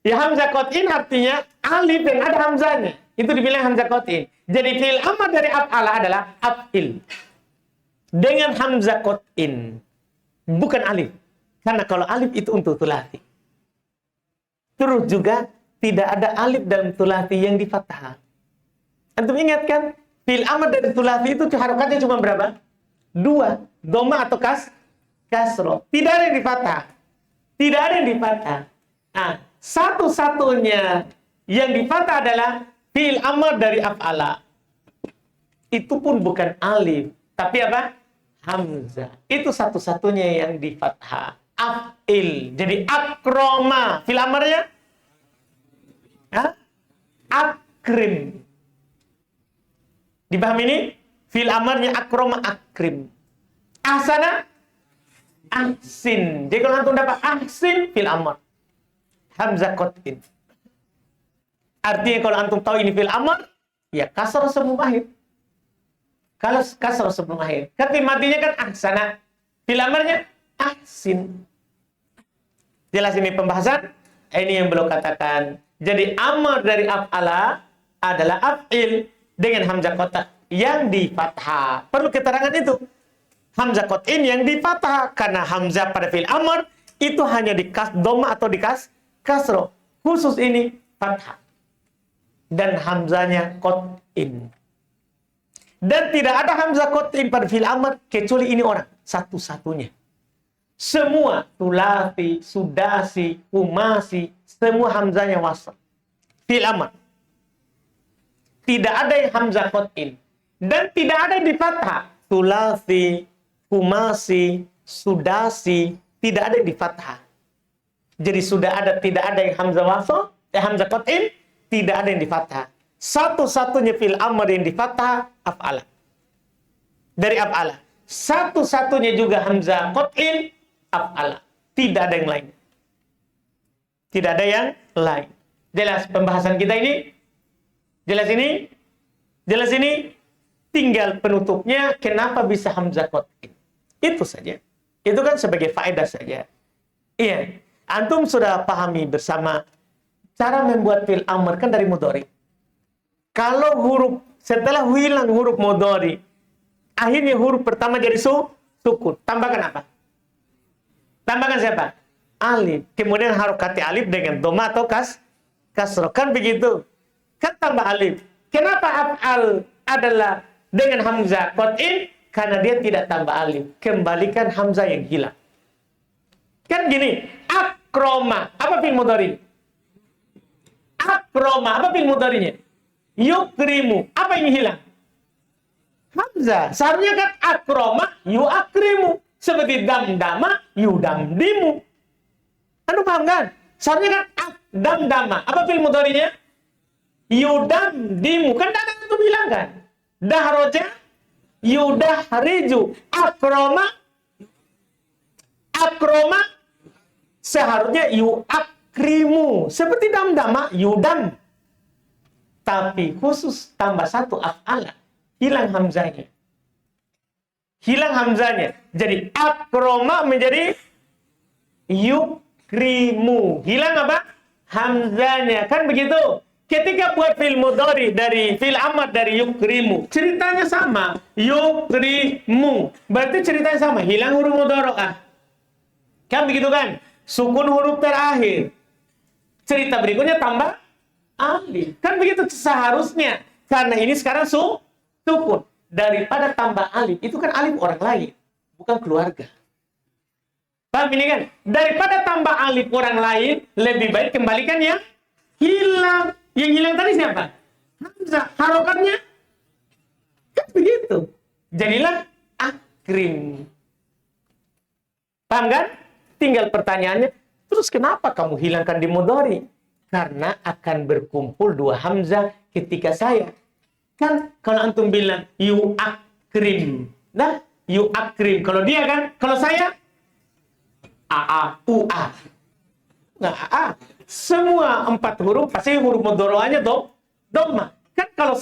Ya hamzah qat'in artinya alif yang ada hamzahnya. Itu dibilang hamzah qat'in. Jadi fi'il amar dari af'ala adalah af'il. Dengan hamzah qat'in. Bukan alif. Karena kalau alif itu untuk thulathi. Terus juga tidak ada alif dalam thulathi yang di fathah. Antum ingat kan? Fi'il amr dari thulathi itu harokatnya cuma berapa? Dua. Dhamma atau kasro. Tidak ada yang di fathah. Tidak ada yang di fathah. Nah, satu-satunya yang di fathah adalah fi'il amr dari af'ala. Itu pun bukan alif. Tapi apa? Hamzah. Itu satu-satunya yang di fathah. Af'il. Jadi akroma. Fi'il amrnya? Akrim. Dipahami ini? Fi'il amarnya akroma akrim. Ahsana ahsin. Jadi kalau antum dapat ahsin fi'il amar. Hamzah qat'in. Artinya kalau antum tahu ini fi'il amar, ya kasar sebelum akhir. Kalau kasar sebelum akhir. Tapi matinya kan ahsana. Fi'il amarnya ahsin. Jelas ini pembahasan? Ini yang belum katakan. Jadi amar dari af'ala adalah af'il dengan hamzah qat'in yang di fathah. Perlu keterangan itu. Hamzah qat'in yang di fathah karena hamzah pada fi'il amr itu hanya di dhamma atau di kasro. Khusus ini fathah. Dan hamzahnya qat'in. Dan tidak ada hamzah qat'in pada fi'il amr kecuali ini orang satu-satunya. Semua thulathi, sudasi, humasi, semua hamzahnya wasl. Fi'il amr. Tidak ada yang hamzah qat'in. Dan tidak ada yang di fathah. Thulathi, humasi, sudasi, tidak ada yang di fathah. Jadi sudah ada, tidak ada yang hamzah wasl, hamzah qat'in, tidak ada yang di fathah. Satu-satunya fi'il amr yang di fathah, af'ala. Dari af'ala. Satu-satunya juga hamzah qat'in, af'ala. Tidak ada yang lain. Tidak ada yang lain. Jelas pembahasan kita ini? Jelas ini? Jelas ini? Tinggal penutupnya, kenapa bisa hamzah qat'in. Itu saja. Itu kan sebagai faedah saja. Iya. Antum sudah pahami bersama cara membuat fi'il amr kan dari mudhari. Kalau huruf setelah hilang huruf mudhari, akhirnya huruf pertama jadi sukun. Tambahkan apa? Tambahkan siapa? Alif. Kemudian harokati alif dengan dhamma atau kasroh. Kan begitu. Kan tambah alif. Kenapa af'al adalah dengan hamzah qat'in? Karena dia tidak tambah alif. Kembalikan hamzah yang hilang. Kan gini, akroma. Apa fi'il mudhari? Akroma. Apa fi'il mudharinya? Yukrimu. Apa yang hilang? Hamzah. Seharusnya kan akroma yuakrimu. Seperti damdama yudamdimu. Anda paham kan? Seharusnya kan damdama. Apa fi'il mudharinya? Yudamdimu. Kan tidak itu bilang kan? Dahroja yudahriju. Akroma seharusnya yuakrimu. Seperti damdama yudam. Tapi khusus tambah satu af'ala. Hilang hamzahnya. Hilang hamzahnya. Jadi akroma menjadi yukrimu. Hilang apa? Hamzahnya. Kan begitu? Ketika buat fi'il mudhari dari fi'il amr dari yukrimu, ceritanya sama. Yukrimu. Berarti ceritanya sama. Hilang huruf mudhara'ah. Kan begitu kan? Sukun huruf terakhir. Cerita berikutnya tambah alif. Kan begitu seharusnya. Karena ini sekarang sukun. Daripada tambah alif. Itu kan alif orang lain. Bukan keluarga. Paham ini kan? Daripada tambah alif orang lain, lebih baik kembalikan yang hilang. Yang hilang tadi siapa? Hamzah. Harokatnya kan begitu. Jadilah akrim. Paham kan? Tinggal pertanyaannya, terus kenapa kamu hilangkan di mudhari? Karena akan berkumpul dua hamzah ketika saya. Kan kalau antum bilang yuakrim. Nah, yuakrim. Kalau dia kan, kalau saya aa, ua. Nah, aa. Semua 4 huruf pasti huruf mudhara'ahnya dhamma. Kan kalau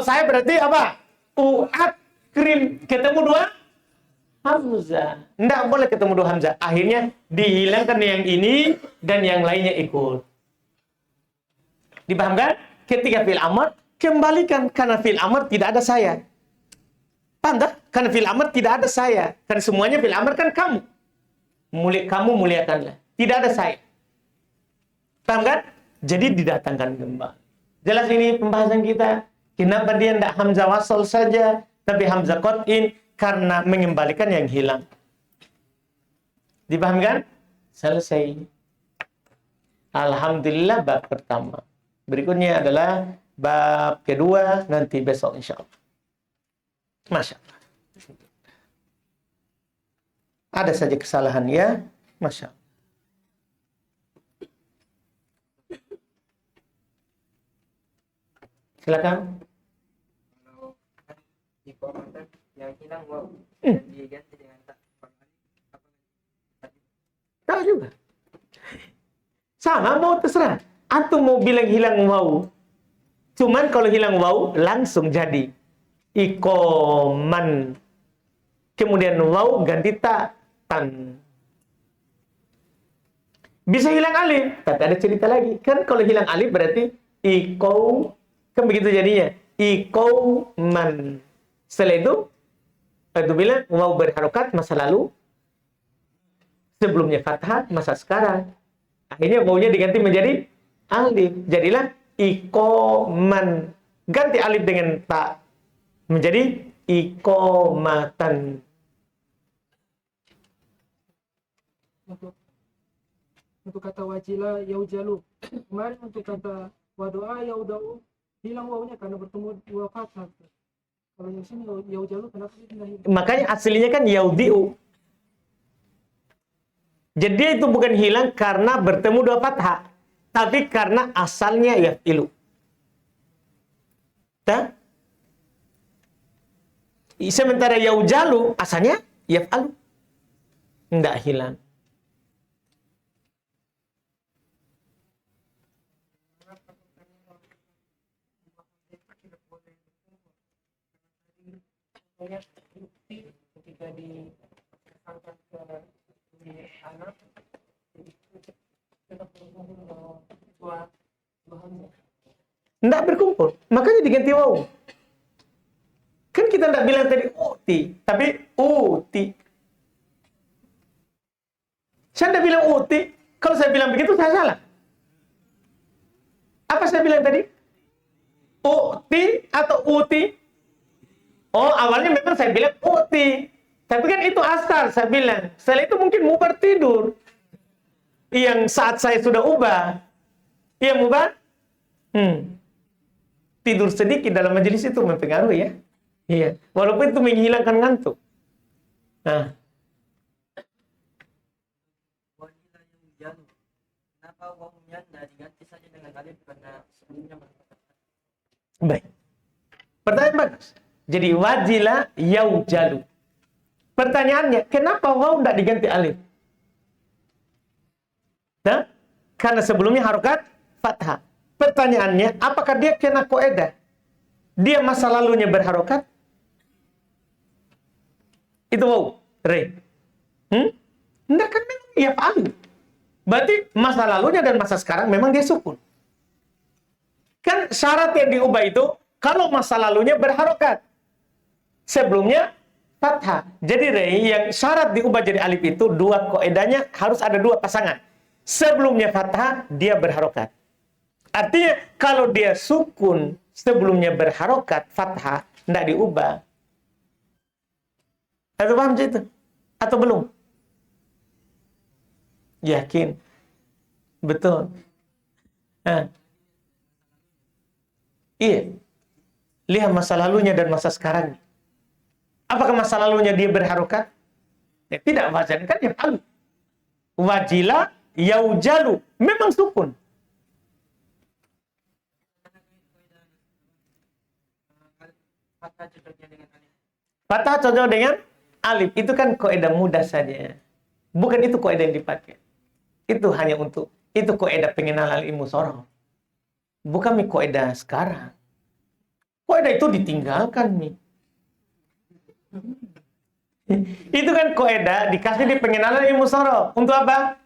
saya berarti apa? Uakrim. Ketemu dua hamzah. Tidak boleh ketemu dua hamzah. Akhirnya dihilangkan yang ini dan yang lainnya ikut. Dipahamkan? Ketika fi'il amr, kembalikan. Karena fi'il amr tidak ada saya. Paham tak? Karena fi'il amr tidak ada saya. Karena semuanya fi'il amr kan kamu. Kamu muliakanlah. Tidak ada saya. Paham kan? Jadi didatangkan kembali. Jelas ini pembahasan kita. Kenapa dia tidak hamzah wasal saja, tapi hamzah qat'in? Karena mengembalikan yang hilang. Dipahamkan? Selesai. Alhamdulillah bab pertama. Berikutnya adalah bab kedua nanti besok insyaallah. Masya Allah. Ada saja kesalahan ya. Masya Allah. Silakan. Kalau di komentar yang hilang wow diganti dengan tak Tahu juga. Sama mau terserah. Antum mau bilang hilang waw. Cuman kalau hilang waw langsung jadi ikoman. Kemudian waw ganti ta tan. Bisa hilang alif, tapi ada cerita lagi. Kan kalau hilang alif berarti iko. Kan begitu jadinya. Ikoman. Setelah itu bilang waw berharokat masa lalu. Sebelumnya fathah masa sekarang. Akhirnya wawnya diganti menjadi alif. Jadilah ikoman. Ganti alif dengan ta. Menjadi ikomatan. untuk kata wajila yaujalu. Kemarin untuk kata wadoa yaudau hilang wawnya karena bertemu dua fathah. Kalau yang sini yaujalu kenapa dia tidak hilang? Makanya aslinya kan yaudiu. Jadi itu bukan hilang karena bertemu dua fathah, tapi karena asalnya yafilu. Ta? Sementara yaujalu asalnya yafalu. Tidak hilang. contohnya bukti ketika diangkat ke anak jadi tetap berhubung dua hamzah. Nggak berkumpul. Makanya diganti waw. Kan kita nggak bilang tadi uti, tapi uti. Saya nggak bilang uti. Kalau saya bilang begitu, saya salah. Apa saya bilang tadi? Uti atau uti? Oh, awalnya memang saya bilang uti. Tapi kan itu asal saya bilang. Setelah itu mungkin mubar tidur. Yang saat saya sudah ubah. Iya mubar? Tidur sedikit dalam majelis itu mempengaruhi ya. Iya. Walaupun itu menghilangkan ngantuk. Nah. Kenapa wawunya tidak diganti saja dengan alif karena sebelumnya berkata. Baik. Pertanyaan bagus. Jadi wajila yaujalu. Pertanyaannya, kenapa waw tidak diganti alif? Nah, karena sebelumnya harokat fathah. Pertanyaannya, apakah dia kena koedah? Dia masa lalunya berharokat? Itu waw. Re. Enggak kan memang ya fa'alu. Berarti masa lalunya dan masa sekarang memang dia sukun. Kan syarat yang diubah itu kalau masa lalunya berharokat. Sebelumnya fathah. Jadi Rei, yang syarat diubah jadi alif itu dua koedanya harus ada dua pasangan. Sebelumnya fathah, dia berharokat. Artinya kalau dia sukun sebelumnya berharokat fathah, tidak diubah. Atau paham itu? Atau belum? Yakin? Betul. Nah. Iya. Lihat masa lalunya dan masa sekarang. Apakah masa lalunya dia berharokat? Ya, tidak, wazan kan ya palu. Wajila yaujalu. Memang sukun. Fathah cocok dengan alif. Itu kan kaidah mudah saja. Bukan itu kaidah yang dipakai. Itu hanya untuk, itu kaidah pengenalan ilmu sorof. Bukan kaidah sekarang. Kaidah itu ditinggalkan nih. Itu kan kaidah dikasih di pengenalan ilmu sorof. Untuk apa?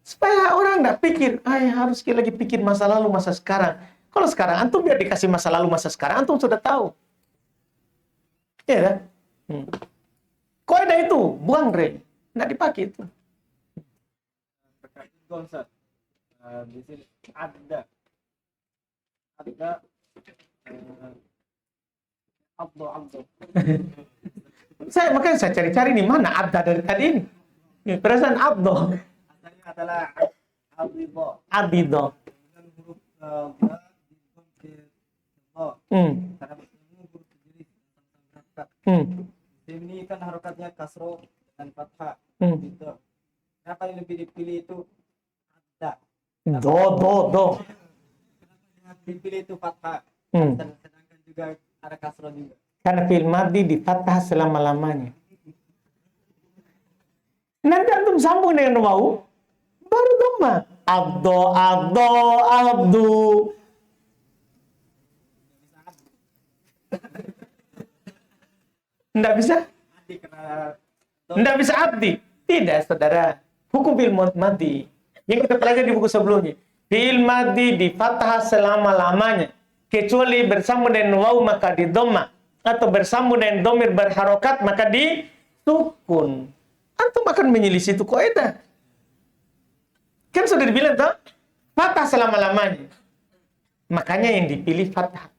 Supaya orang nggak pikir, harus lagi pikir masa lalu, masa sekarang. Kalau sekarang, antum biar dikasih masa lalu, masa sekarang, antum sudah tahu. Iya kan? Kaidah itu, buang Rey. Nggak dipakai itu. Berkait itu Ustaz. Di sini ada abdo. Makanya saya cari-cari nih mana abda dari tadi ini. Perasaan abdo. Asalnya adalah Abido. dengan huruf ba di karena bertemu huruf sendiri tentang harokat. Ini kan harokatnya kasro dan fathah. Gitu. Kenapa yang lebih dipilih itu ada? Do. Kenapa dipilih itu fathah? Dan sedangkan juga ada kasro juga. Karena fi'il madhi di fathah selama-lamanya. Nanti antum sambung dengan wawu, baru dhamma. Abdu. Nggak bisa? Nggak bisa abdi. Tidak, saudara. Hukum fi'il madhi yang kita pelajari di buku sebelumnya. Fi'il madhi di fathah selama-lamanya. Kecuali bersambung dengan wawu maka di dhamma. Atau bersambung dengan domir berharokat maka di sukun. Antum akan menyelisih itu kaidah. Kan sudah dibilang toh, fathah selama-lamanya. Makanya yang dipilih fathah.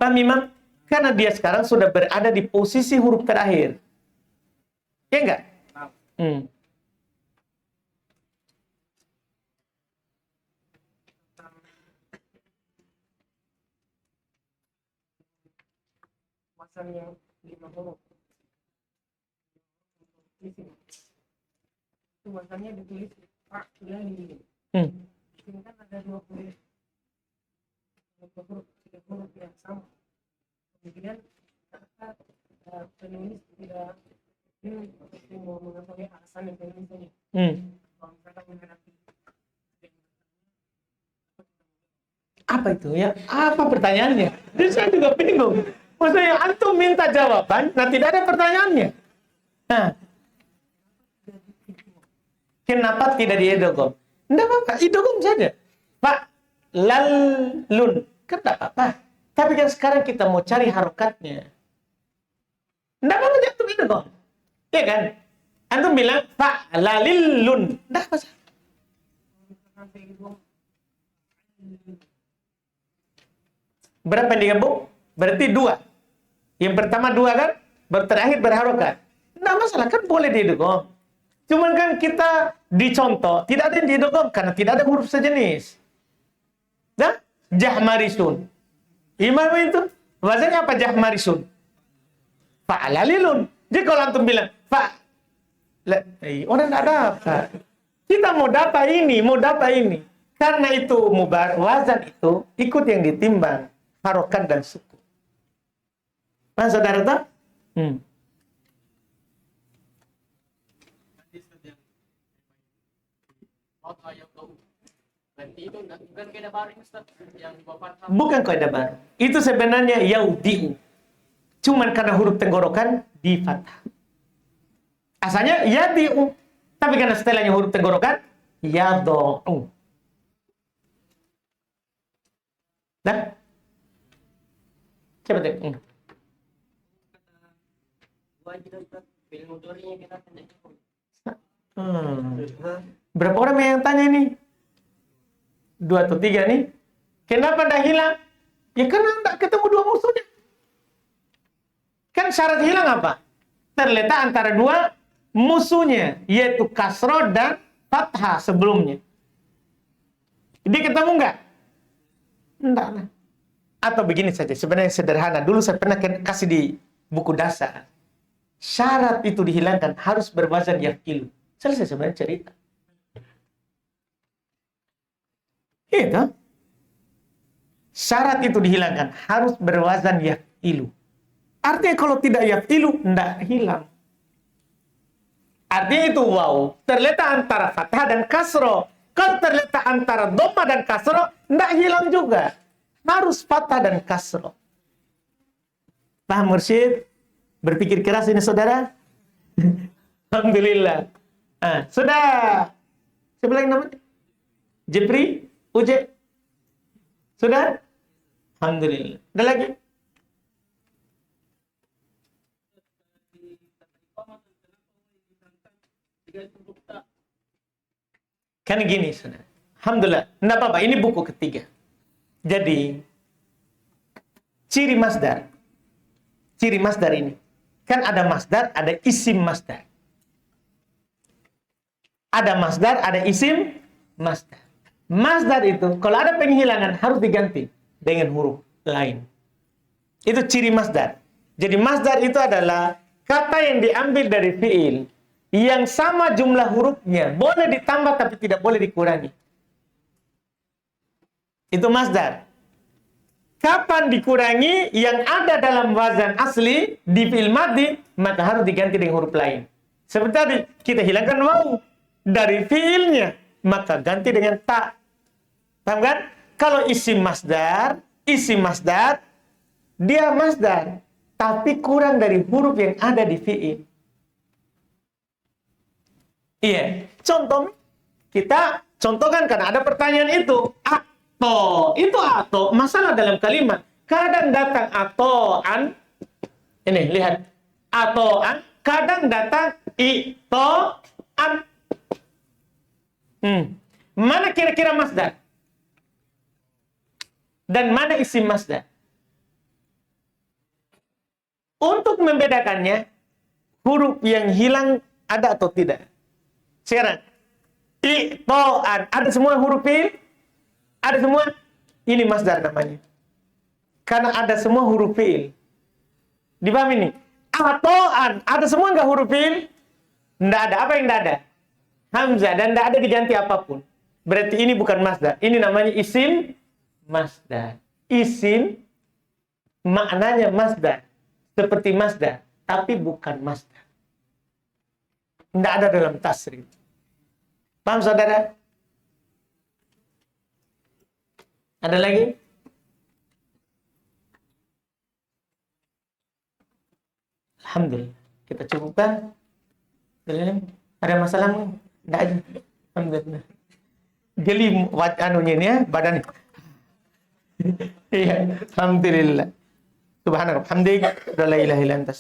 Paham Imam? Karena dia sekarang sudah berada di posisi huruf terakhir. Ya enggak? Yang 5 huruf itu bahasanya ditulis Pak Lali. Ini kan ada 20 huruf, 3 huruf yang sama. Kemudian kata penulis tidak mau mengetahui alasan yang penulis ini. Kalau misalkan menghadapi Apa itu ya? Apa pertanyaannya? Jadi saya juga bingung. Maksudnya antum minta jawaban, nah tidak ada pertanyaannya. Nah, kenapa tidak diidgham? Tidak apa-apa, idgham saja. Pak, lalun, kan tidak apa-apa. Tapi kan sekarang kita mau cari harokatnya. Tidak apa-apa jatuh idgham. Iya kan? Antum bilang, Pak, lalilun. Tidak apa sih. Berapa yang digabung? Berarti 2. Yang pertama 2 kan? Terakhir berharokat. Tidak masalah, kan boleh diidgham. Cuman kan kita dicontoh, tidak ada yang diidgham karena tidak ada huruf sejenis. Nah, jahmarisun. Imam itu, wazannya apa jahmarisun? Fa'alalilun. Jadi kalau antum bilang, orang tidak dapat. Kita mau dapat ini. Karena itu wazan itu ikut yang ditimbang. Harokat dan suku. Nah, saudara tahu? Bukan kaidah baru. Itu sebenarnya yaudi'u. Cuman karena huruf tenggorokan di fathah. Asalnya yadi'u. Tapi karena setelahnya huruf tenggorokan yado'u. Nah, coba tengok. Berapa orang yang tanya ini? 2 atau 3 nih. Kenapa dah hilang? Ya karena tidak ketemu 2 musuhnya. Kan syarat hilang apa? Terletak antara 2 musuhnya, yaitu kasroh dan fathah sebelumnya. Dia ketemu enggak? Enggak lah. Atau begini saja, sebenarnya sederhana. Dulu saya pernah kasih di buku dasar. Syarat itu dihilangkan harus berwazan yaf'ilu. Selesai sebenarnya cerita. Itu. Syarat itu dihilangkan harus berwazan yaf'ilu. Artinya kalau tidak yaf'ilu, enggak hilang. Artinya itu waw terletak antara fathah dan kasroh. Kalau terletak antara dhamma dan kasroh, enggak hilang juga. Harus fathah dan kasroh. Paham Mursyid? Berpikir keras ini saudara? Alhamdulillah. Sudah. Siapa lagi namanya? Jepri? Uje? Sudah? Alhamdulillah. Ada lagi? Kan gini, saudara. Alhamdulillah. Tidak apa-apa, ini buku ketiga. Jadi, ciri masdar. Ciri masdar ini. Kan ada masdar, ada isim masdar. Ada masdar, ada isim masdar. Masdar itu, kalau ada penghilangan, harus diganti dengan huruf lain. Itu ciri masdar. Jadi masdar itu adalah kata yang diambil dari fi'il yang sama jumlah hurufnya, boleh ditambah tapi tidak boleh dikurangi. Itu masdar. Kapan dikurangi yang ada dalam wazan asli di fi'il madhi, maka harus diganti dengan huruf lain. Seperti tadi, kita hilangkan waw dari fi'ilnya, maka ganti dengan ta. Paham kan? Kalau isim masdar, dia masdar, tapi kurang dari huruf yang ada di fi'il. Iya, contoh kita contohkan karena ada pertanyaan itu. Itu atau masalah dalam kalimat. Kadang datang atoan. Ini lihat. Atoan, kadang datang itoan. Mana kira-kira masdar? Dan mana isim masdar? Untuk membedakannya, huruf yang hilang ada atau tidak? Sekarang, itoan, ada semua huruf fi'il? Ada semua? Ini masdar namanya. Karena ada semua huruf fi'il. Dipahami ini? Atoan, ada semua nggak huruf fi'il? Nggak ada. Apa yang nggak ada? Hamzah, dan nggak ada diganti apapun. Berarti ini bukan masdar. Ini namanya isim masdar. Isim maknanya masdar. Seperti masdar, tapi bukan masdar. Nggak ada dalam tasrif. Paham saudara? Ada lagi? Alhamdulillah. Kita cukupkan. Ada masalah nggak? Nggak ada. Alhamdulillah. Geli anunya ini ya, badan. Iya, alhamdulillah. Subhanallah, hamdik, la ilaha illa anta.